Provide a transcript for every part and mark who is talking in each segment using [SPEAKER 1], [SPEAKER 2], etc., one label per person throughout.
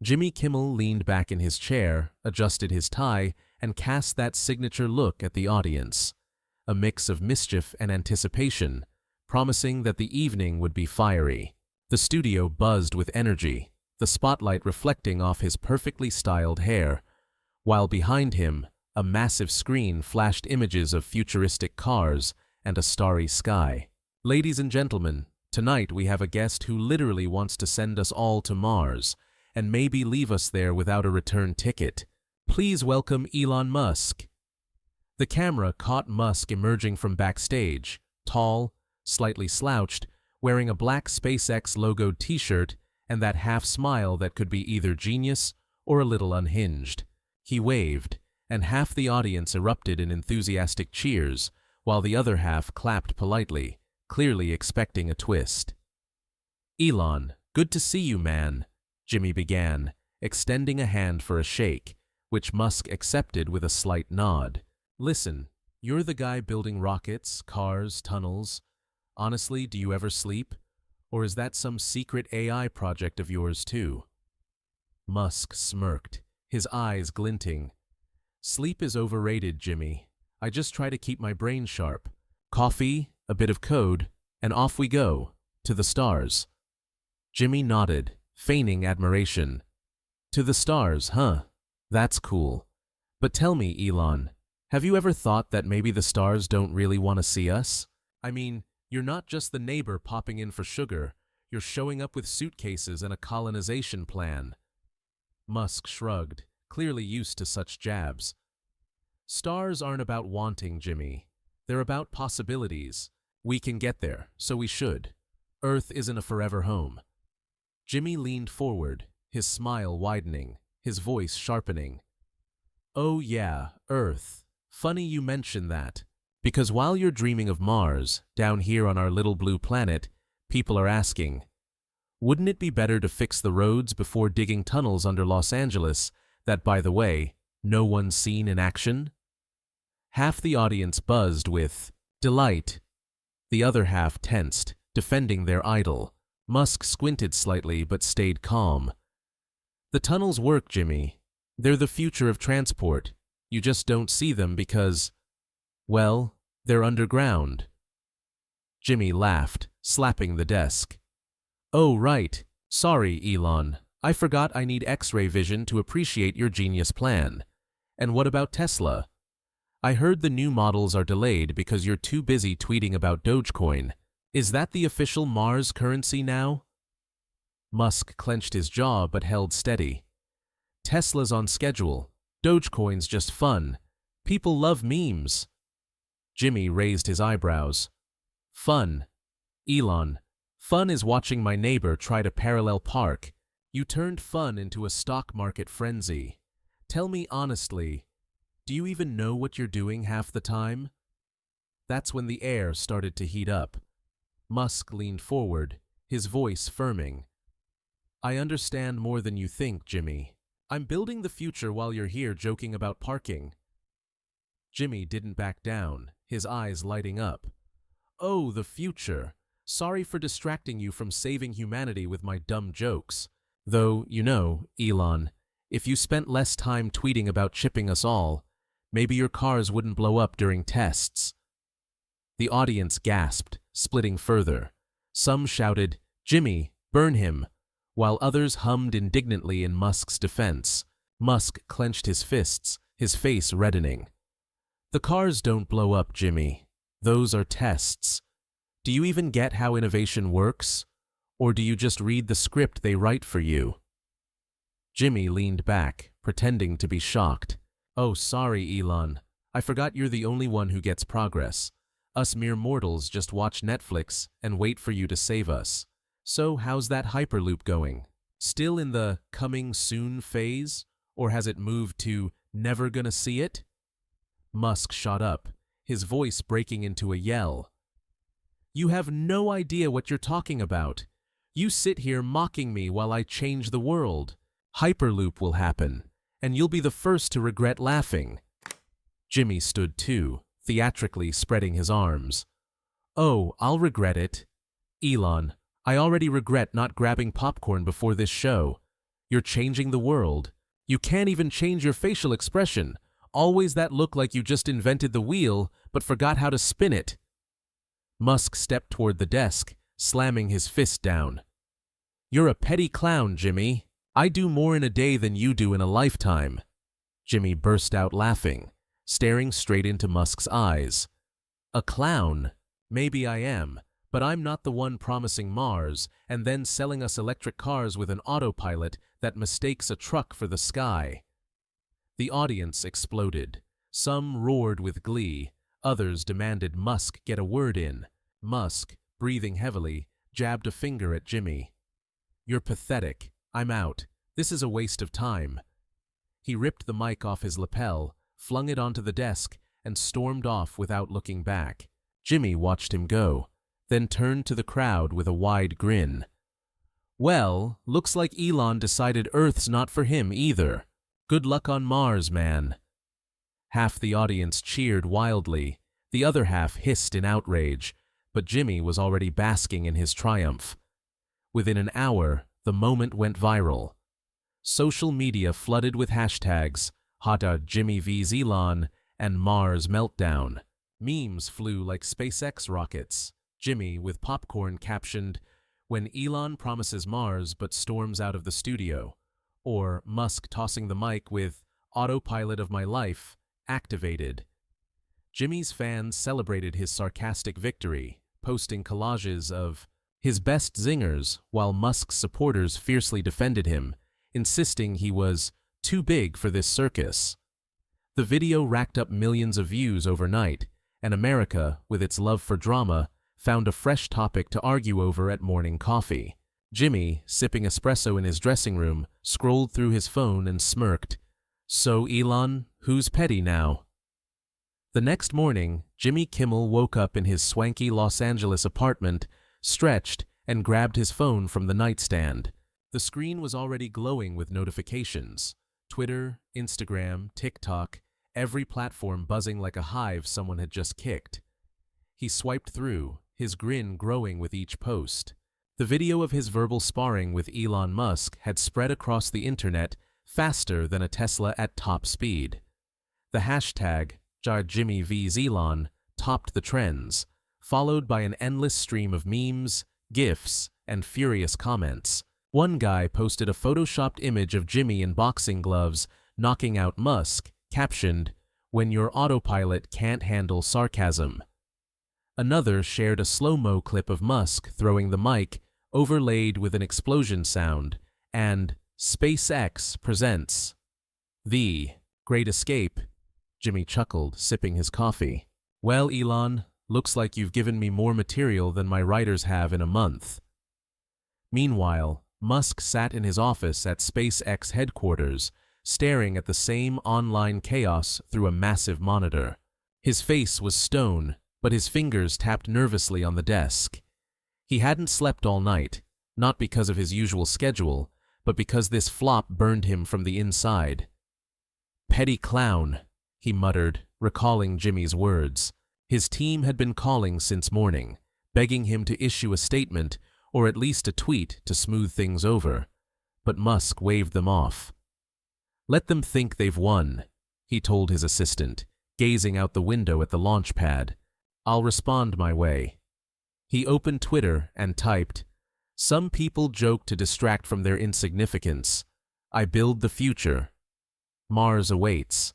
[SPEAKER 1] Jimmy Kimmel leaned back in his chair, adjusted his tie, and cast that signature look at the audience. A mix of mischief and anticipation, promising that the evening would be fiery. The studio buzzed with energy, the spotlight reflecting off his perfectly styled hair, while behind him, a massive screen flashed images of futuristic cars and a starry sky. Ladies and gentlemen, tonight we have a guest who literally wants to send us all to Mars, and maybe leave us there without a return ticket. Please welcome Elon Musk. The camera caught Musk emerging from backstage, tall, slightly slouched, wearing a black SpaceX logoed t-shirt and that half smile that could be either genius or a little unhinged. He waved, and half the audience erupted in enthusiastic cheers, while the other half clapped politely, clearly expecting a twist. "Elon, good to see you, man," Jimmy began, extending a hand for a shake, which Musk accepted with a slight nod. "Listen, you're the guy building rockets, cars, tunnels. Honestly, do you ever sleep? Or is that some secret AI project of yours too?" Musk smirked, his eyes glinting. "Sleep is overrated, Jimmy. I just try to keep my brain sharp. Coffee, a bit of code, and off we go, to the stars." Jimmy nodded, feigning admiration. "To the stars, huh? That's cool. But tell me, Elon, have you ever thought that maybe the stars don't really want to see us? I mean, you're not just the neighbor popping in for sugar, you're showing up with suitcases and a colonization plan." Musk shrugged, clearly used to such jabs. "Stars aren't about wanting, Jimmy. They're about possibilities. We can get there, so we should. Earth isn't a forever home." Jimmy leaned forward, his smile widening, his voice sharpening. "Oh yeah, Earth. Funny you mention that. Because while you're dreaming of Mars, down here on our little blue planet, people are asking, wouldn't it be better to fix the roads before digging tunnels under Los Angeles that, by the way, no one's seen in action?" Half the audience buzzed with delight. The other half tensed, defending their idol. Musk squinted slightly but stayed calm. "The tunnels work, Jimmy. They're the future of transport. You just don't see them because, well, they're underground." Jimmy laughed, slapping the desk. "Oh, right. Sorry, Elon. I forgot I need X-ray vision to appreciate your genius plan. And what about Tesla? I heard the new models are delayed because you're too busy tweeting about Dogecoin. Is that the official Mars currency now?" Musk clenched his jaw but held steady. "Tesla's on schedule. Dogecoin's just fun. People love memes." Jimmy raised his eyebrows. "Fun? Elon, fun is watching my neighbor try to parallel park. You turned fun into a stock market frenzy. Tell me honestly, do you even know what you're doing half the time?" That's when the air started to heat up. Musk leaned forward, his voice firming. "I understand more than you think, Jimmy. I'm building the future while you're here joking about parking." Jimmy didn't back down, his eyes lighting up. "Oh, the future. Sorry for distracting you from saving humanity with my dumb jokes. Though, you know, Elon, if you spent less time tweeting about chipping us all, maybe your cars wouldn't blow up during tests." The audience gasped, splitting further. Some shouted, "Jimmy, burn him," while others hummed indignantly in Musk's defense. Musk clenched his fists, his face reddening. "The cars don't blow up, Jimmy. Those are tests. Do you even get how innovation works? Or do you just read the script they write for you?" Jimmy leaned back, pretending to be shocked. "Oh, sorry, Elon. I forgot you're the only one who gets progress. Us mere mortals just watch Netflix and wait for you to save us. So how's that hyperloop going? Still in the coming soon phase? Or has it moved to never gonna see it?" Musk shot up, his voice breaking into a yell. "You have no idea what you're talking about. You sit here mocking me while I change the world. Hyperloop will happen, and you'll be the first to regret laughing." Jimmy stood too, theatrically spreading his arms. "Oh, I'll regret it. Elon, I already regret not grabbing popcorn before this show. You're changing the world. You can't even change your facial expression. Always that look like you just invented the wheel, but forgot how to spin it. Musk stepped toward the desk, slamming his fist down. You're a petty clown, Jimmy. I do more in a day than you do in a lifetime. Jimmy burst out laughing, staring straight into Musk's eyes. A clown? Maybe I am, but I'm not the one promising Mars and then selling us electric cars with an autopilot that mistakes a truck for the sky. The audience exploded. Some roared with glee. Others demanded Musk get a word in. Musk, breathing heavily, jabbed a finger at Jimmy. You're pathetic. I'm out. This is a waste of time. He ripped the mic off his lapel, flung it onto the desk, and stormed off without looking back. Jimmy watched him go, then turned to the crowd with a wide grin. Well, looks like Elon decided Earth's not for him either. Good luck on Mars, man. Half the audience cheered wildly, the other half hissed in outrage, but Jimmy was already basking in his triumph. Within an hour, the moment went viral. Social media flooded with hashtags, #Jimmy vs Elon and Mars Meltdown. Memes flew like SpaceX rockets. Jimmy, with popcorn, captioned, "When Elon promises Mars but storms out of the studio," or Musk tossing the mic with "Autopilot of my life" activated. Jimmy's fans celebrated his sarcastic victory, posting collages of his best zingers, while Musk's supporters fiercely defended him, insisting he was too big for this circus. The video racked up millions of views overnight, and America, with its love for drama, found a fresh topic to argue over at morning coffee. Jimmy, sipping espresso in his dressing room, scrolled through his phone and smirked. So, Elon, who's petty now? The next morning, Jimmy Kimmel woke up in his swanky Los Angeles apartment, stretched, and grabbed his phone from the nightstand. The screen was already glowing with notifications. Twitter, Instagram, TikTok, every platform buzzing like a hive someone had just kicked. He swiped through, his grin growing with each post. The video of his verbal sparring with Elon Musk had spread across the internet faster than a Tesla at top speed. The hashtag, #Jimmy vs Elon, topped the trends, followed by an endless stream of memes, GIFs, and furious comments. One guy posted a photoshopped image of Jimmy in boxing gloves knocking out Musk, captioned, "When your autopilot can't handle sarcasm." Another shared a slow-mo clip of Musk throwing the mic, overlaid with an explosion sound, and SpaceX presents The Great Escape. Jimmy chuckled, sipping his coffee. Well, Elon, looks like you've given me more material than my writers have in a month. Meanwhile, Musk sat in his office at SpaceX headquarters, staring at the same online chaos through a massive monitor. His face was stone, but his fingers tapped nervously on the desk. He hadn't slept all night, not because of his usual schedule, but because this flop burned him from the inside. Petty clown, he muttered, recalling Jimmy's words. His team had been calling since morning, begging him to issue a statement or at least a tweet to smooth things over, but Musk waved them off. Let them think they've won, he told his assistant, gazing out the window at the launch pad. I'll respond my way. He opened Twitter and typed, "Some people joke to distract from their insignificance. I build the future. Mars awaits."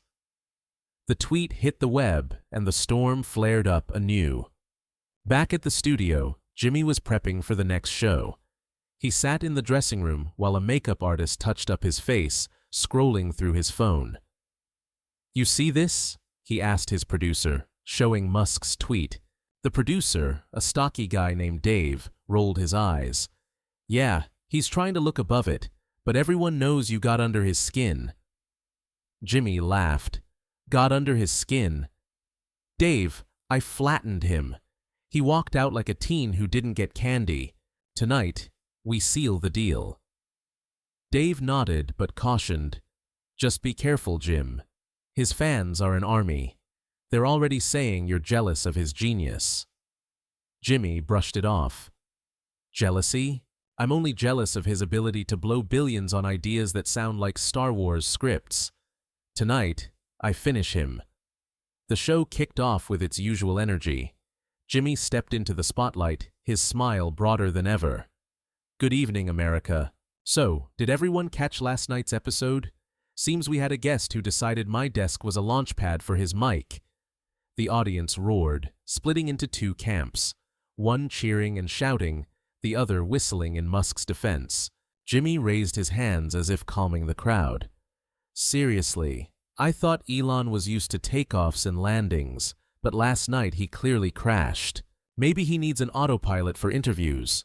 [SPEAKER 1] The tweet hit the web, and the storm flared up anew. Back at the studio, Jimmy was prepping for the next show. He sat in the dressing room while a makeup artist touched up his face, scrolling through his phone. "You see this?" he asked his producer, showing Musk's tweet. The producer, a stocky guy named Dave, rolled his eyes. "Yeah, he's trying to look above it, but everyone knows you got under his skin." Jimmy laughed. Got under his skin? Dave, I flattened him. He walked out like a teen who didn't get candy. Tonight, we seal the deal. Dave nodded but cautioned, "Just be careful, Jim. His fans are an army. They're already saying you're jealous of his genius." Jimmy brushed it off. "Jealousy? I'm only jealous of his ability to blow billions on ideas that sound like Star Wars scripts. Tonight, I finish him." The show kicked off with its usual energy. Jimmy stepped into the spotlight, his smile broader than ever. "Good evening, America. So, did everyone catch last night's episode? Seems we had a guest who decided my desk was a launch pad for his mic." The audience roared, splitting into two camps, one cheering and shouting, the other whistling in Musk's defense. Jimmy raised his hands as if calming the crowd. "Seriously, I thought Elon was used to takeoffs and landings, but last night he clearly crashed. Maybe he needs an autopilot for interviews."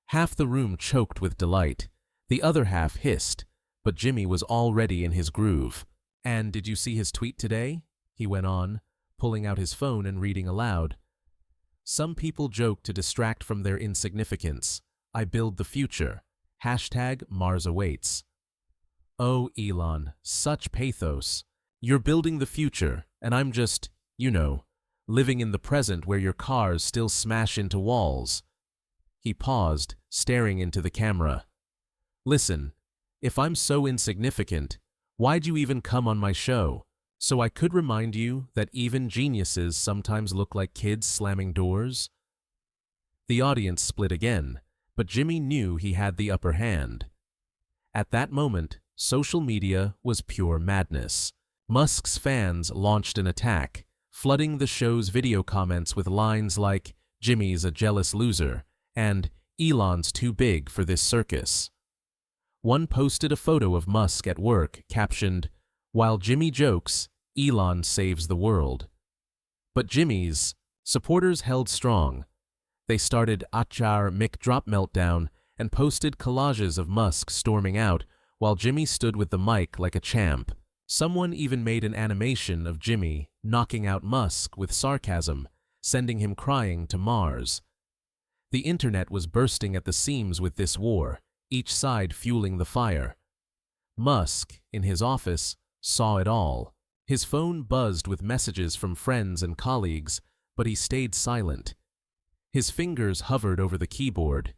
[SPEAKER 1] Half the room choked with delight. The other half hissed, but Jimmy was already in his groove. "And did you see his tweet today?" he went on, pulling out his phone and reading aloud. "Some people joke to distract from their insignificance. I build the future. #Mars awaits." Oh, Elon, such pathos. You're building the future, and I'm just, living in the present where your cars still smash into walls. He paused, staring into the camera. "Listen, if I'm so insignificant, why'd you even come on my show? So I could remind you that even geniuses sometimes look like kids slamming doors?" The audience split again, but Jimmy knew he had the upper hand. At that moment, social media was pure madness. Musk's fans launched an attack, flooding the show's video comments with lines like, "Jimmy's a jealous loser," and "Elon's too big for this circus." One posted a photo of Musk at work, captioned, "While Jimmy jokes, Elon saves the world." But Jimmy's supporters held strong. They started Achar Mick drop meltdown and posted collages of Musk storming out, while Jimmy stood with the mic like a champ. Someone even made an animation of Jimmy knocking out Musk with sarcasm, sending him crying to Mars. The internet was bursting at the seams with this war, each side fueling the fire. Musk, in his office, saw it all. His phone buzzed with messages from friends and colleagues, but he stayed silent. His fingers hovered over the keyboard.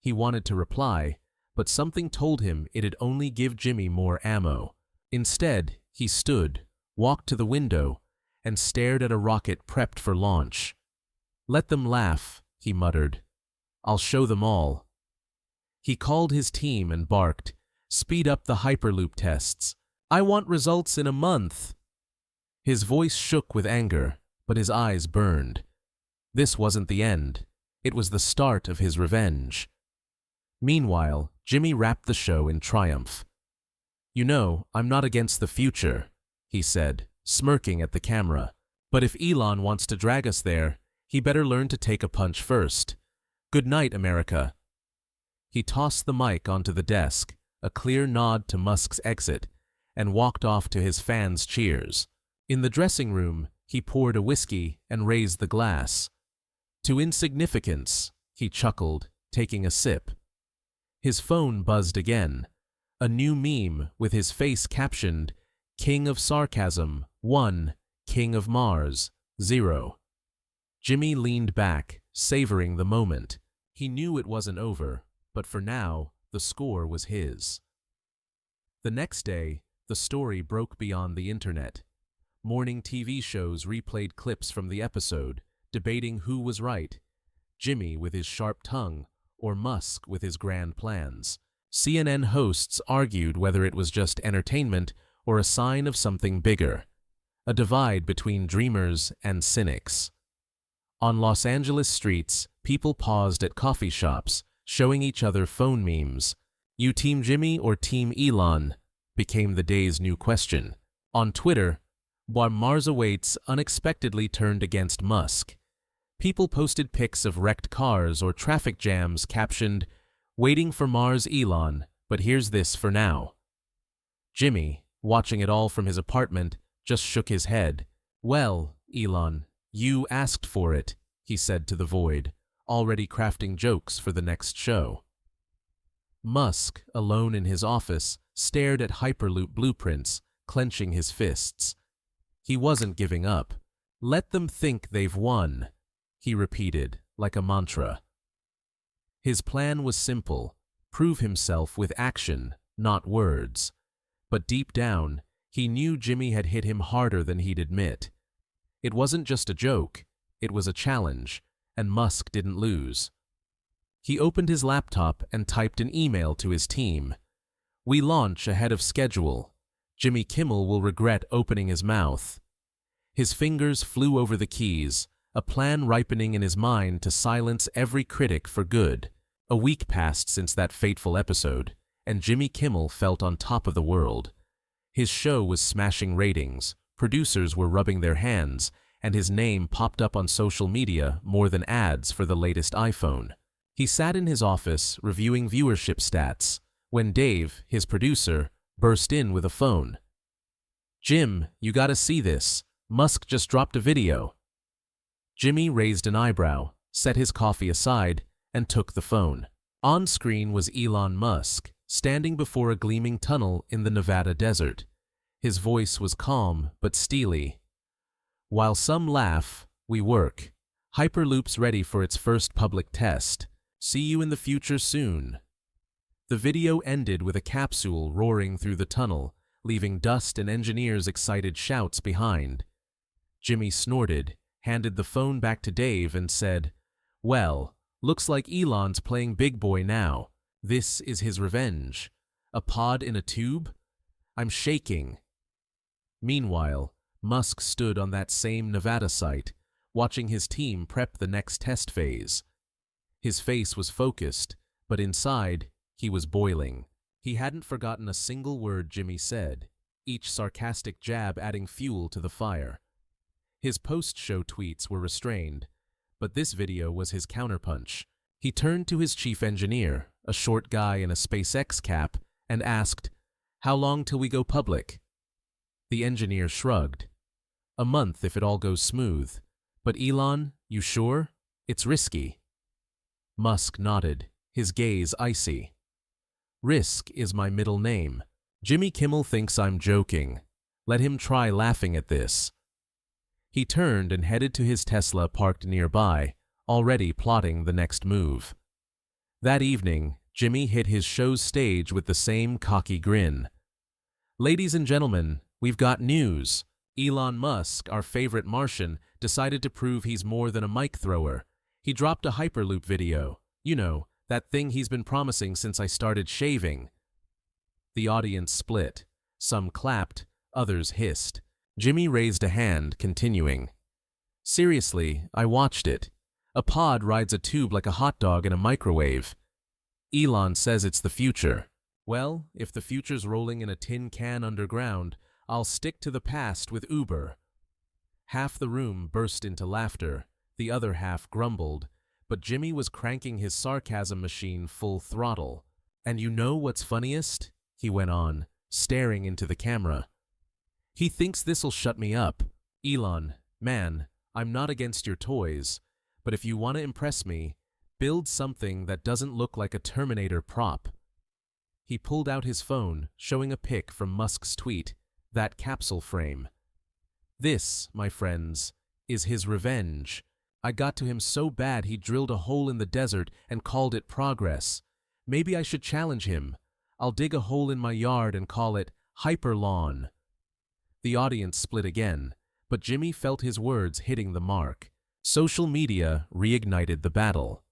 [SPEAKER 1] He wanted to reply, but something told him it'd only give Jimmy more ammo. Instead, he stood, walked to the window, and stared at a rocket prepped for launch. "Let them laugh," he muttered. "I'll show them all." He called his team and barked, "Speed up the hyperloop tests. I want results in a month." His voice shook with anger, but his eyes burned. This wasn't the end. It was the start of his revenge. Meanwhile, Jimmy wrapped the show in triumph. "I'm not against the future," he said, smirking at the camera. "But if Elon wants to drag us there, he better learn to take a punch first. Good night, America." He tossed the mic onto the desk, a clear nod to Musk's exit, and walked off to his fans' cheers. In the dressing room, he poured a whiskey and raised the glass. "To insignificance," he chuckled, taking a sip. His phone buzzed again. A new meme with his face captioned, "King of Sarcasm, 1, King of Mars, 0. Jimmy leaned back, savoring the moment. He knew it wasn't over, but for now, the score was his. The next day, the story broke beyond the internet. Morning TV shows replayed clips from the episode, debating who was right, Jimmy with his sharp tongue, or Musk with his grand plans. CNN hosts argued whether it was just entertainment or a sign of something bigger, a divide between dreamers and cynics. On Los Angeles streets, people paused at coffee shops, showing each other phone memes. "You Team Jimmy or Team Elon?" became the day's new question. On Twitter, while Mars awaits unexpectedly turned against Musk. People posted pics of wrecked cars or traffic jams captioned, "Waiting for Mars Elon, but here's this for now." Jimmy, watching it all from his apartment, just shook his head. "Well, Elon, you asked for it," he said to the void, already crafting jokes for the next show. Musk, alone in his office, stared at hyperloop blueprints, clenching his fists. He wasn't giving up. "Let them think they've won," he repeated, like a mantra. His plan was simple: prove himself with action, not words. But deep down, he knew Jimmy had hit him harder than he'd admit. It wasn't just a joke, it was a challenge, and Musk didn't lose. He opened his laptop and typed an email to his team. "We launch ahead of schedule. Jimmy Kimmel will regret opening his mouth." His fingers flew over the keys, a plan ripening in his mind to silence every critic for good. A week passed since that fateful episode, and Jimmy Kimmel felt on top of the world. His show was smashing ratings, producers were rubbing their hands, and his name popped up on social media more than ads for the latest iPhone. He sat in his office reviewing viewership stats when Dave, his producer, burst in with a phone. "Jim, you gotta see this. Musk just dropped a video." Jimmy raised an eyebrow, set his coffee aside, and took the phone. On screen was Elon Musk, standing before a gleaming tunnel in the Nevada desert. His voice was calm but steely. "While some laugh, we work. Hyperloop's ready for its first public test. See you in the future soon." The video ended with a capsule roaring through the tunnel, leaving dust and engineers' excited shouts behind. Jimmy snorted, handed the phone back to Dave, and said, "Well, looks like Elon's playing big boy now. This is his revenge. A pod in a tube? I'm shaking." Meanwhile, Musk stood on that same Nevada site, watching his team prep the next test phase. His face was focused, but inside, he was boiling. He hadn't forgotten a single word Jimmy said, each sarcastic jab adding fuel to the fire. His post-show tweets were restrained, but this video was his counterpunch. He turned to his chief engineer, a short guy in a SpaceX cap, and asked, "How long till we go public?" The engineer shrugged. "A month if it all goes smooth. But Elon, you sure? It's risky." Musk nodded, his gaze icy. "Risk is my middle name. Jimmy Kimmel thinks I'm joking. Let him try laughing at this." He turned and headed to his Tesla parked nearby, already plotting the next move. That evening, Jimmy hit his show's stage with the same cocky grin. "Ladies and gentlemen, we've got news. Elon Musk, our favorite Martian, decided to prove he's more than a mic thrower. He dropped a hyperloop video. You know, that thing he's been promising since I started shaving." The audience split. Some clapped, others hissed. Jimmy raised a hand, continuing, "Seriously, I watched it. A pod rides a tube like a hot dog in a microwave. Elon says it's the future. Well, if the future's rolling in a tin can underground, I'll stick to the past with Uber." Half the room burst into laughter, the other half grumbled, but Jimmy was cranking his sarcasm machine full throttle. "And you know what's funniest?" he went on, staring into the camera. "He thinks this'll shut me up. Elon, man, I'm not against your toys, but if you want to impress me, build something that doesn't look like a Terminator prop." He pulled out his phone, showing a pic from Musk's tweet, that capsule frame. "This, my friends, is his revenge. I got to him so bad he drilled a hole in the desert and called it progress. Maybe I should challenge him. I'll dig a hole in my yard and call it Hyperlawn." The audience split again, but Jimmy felt his words hitting the mark. Social media reignited the battle.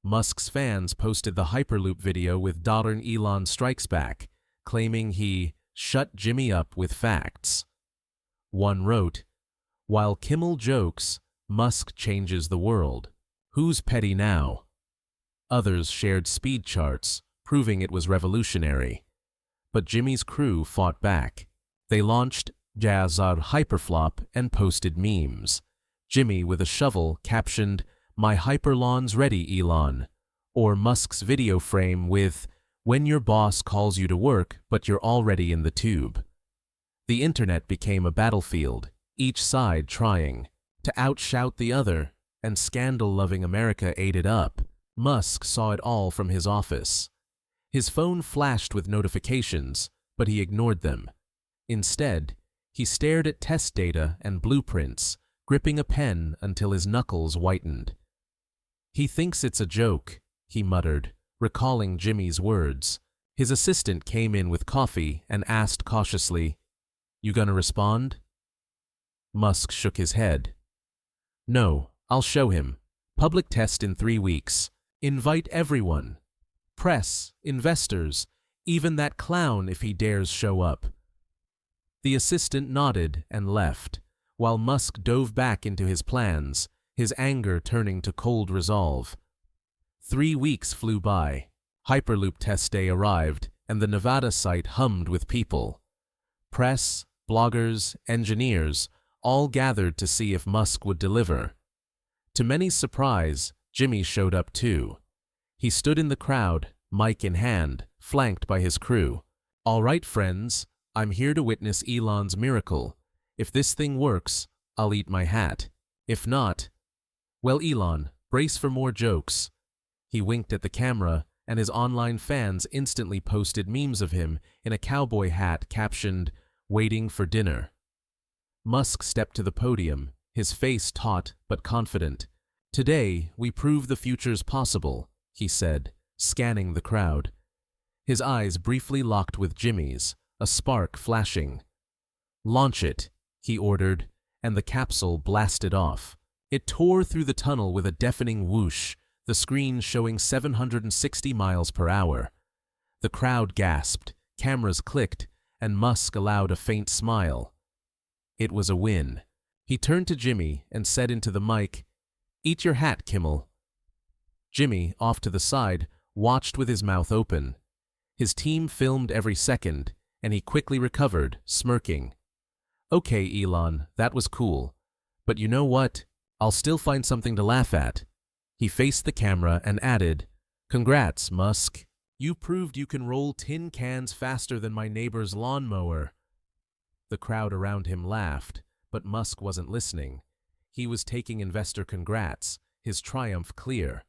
[SPEAKER 1] Musk's fans posted the Hyperloop video with $Elon strikes back, claiming he shut Jimmy up with facts. One wrote, "While Kimmel jokes, Musk changes the world. Who's petty now?" Others shared speed charts, proving it was revolutionary. But Jimmy's crew fought back. They launched Jazzar Hyperflop and posted memes. Jimmy with a shovel captioned, "My hyperlawn's ready, Elon," or Musk's video frame with, "When your boss calls you to work, but you're already in the tube." The internet became a battlefield, each side trying to outshout the other, and scandal-loving America ate it up. Musk saw it all from his office. His phone flashed with notifications, but he ignored them. Instead, he stared at test data and blueprints, gripping a pen until his knuckles whitened. "He thinks it's a joke," he muttered, recalling Jimmy's words. His assistant came in with coffee and asked cautiously, "You gonna respond?" Musk shook his head. "No, I'll show him. Public test in 3 weeks. Invite everyone. Press, investors, even that clown if he dares show up." The assistant nodded and left, while Musk dove back into his plans, his anger turning to cold resolve. 3 weeks flew by. Hyperloop test day arrived, and the Nevada site hummed with people. Press, bloggers, engineers, all gathered to see if Musk would deliver. To many's surprise, Jimmy showed up too. He stood in the crowd, mic in hand, flanked by his crew. "All right, friends, I'm here to witness Elon's miracle. If this thing works, I'll eat my hat. If not, well, Elon, brace for more jokes." He winked at the camera, and his online fans instantly posted memes of him in a cowboy hat captioned, "Waiting for dinner." Musk stepped to the podium, his face taut but confident. "Today, we prove the future's possible," he said, scanning the crowd. His eyes briefly locked with Jimmy's, a spark flashing. "Launch it," he ordered, and the capsule blasted off. It tore through the tunnel with a deafening whoosh, the screen showing 760 miles per hour. The crowd gasped, cameras clicked, and Musk allowed a faint smile. It was a win. He turned to Jimmy and said into the mic, "Eat your hat, Kimmel." Jimmy, off to the side, watched with his mouth open. His team filmed every second, and he quickly recovered, smirking. "Okay, Elon, that was cool. But you know what? I'll still find something to laugh at." He faced the camera and added, "Congrats, Musk. You proved you can roll tin cans faster than my neighbor's lawnmower." The crowd around him laughed, but Musk wasn't listening. He was taking investor congrats, his triumph clear.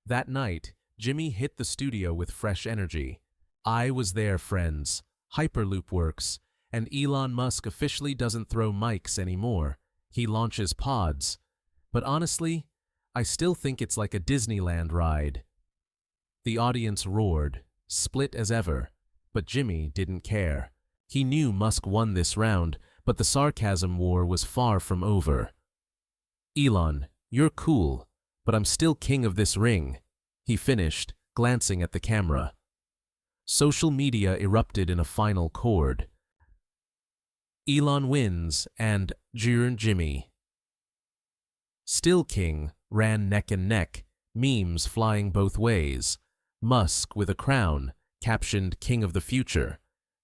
[SPEAKER 1] That night, Jimmy hit the studio with fresh energy. "I was there, friends. Hyperloop works, and Elon Musk officially doesn't throw mics anymore. He launches pods. But honestly, I still think it's like a Disneyland ride." The audience roared, split as ever, but Jimmy didn't care. He knew Musk won this round, but the sarcasm war was far from over. "Elon, you're cool, but I'm still king of this ring," he finished, glancing at the camera. Social media erupted in a final chord. "Elon wins," and Jimmy. "Still king" ran neck and neck, memes flying both ways. Musk with a crown, captioned "King of the Future,"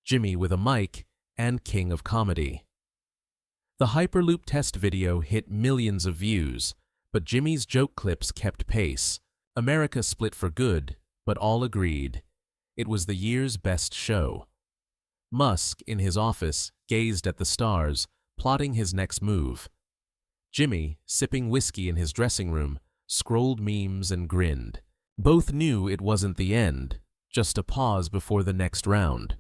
[SPEAKER 1] Jimmy with a mic, and "King of Comedy." The Hyperloop test video hit millions of views, but Jimmy's joke clips kept pace. America split for good, but all agreed. It was the year's best show. Musk, in his office, gazed at the stars, plotting his next move. Jimmy, sipping whiskey in his dressing room, scrolled memes and grinned. Both knew it wasn't the end, just a pause before the next round.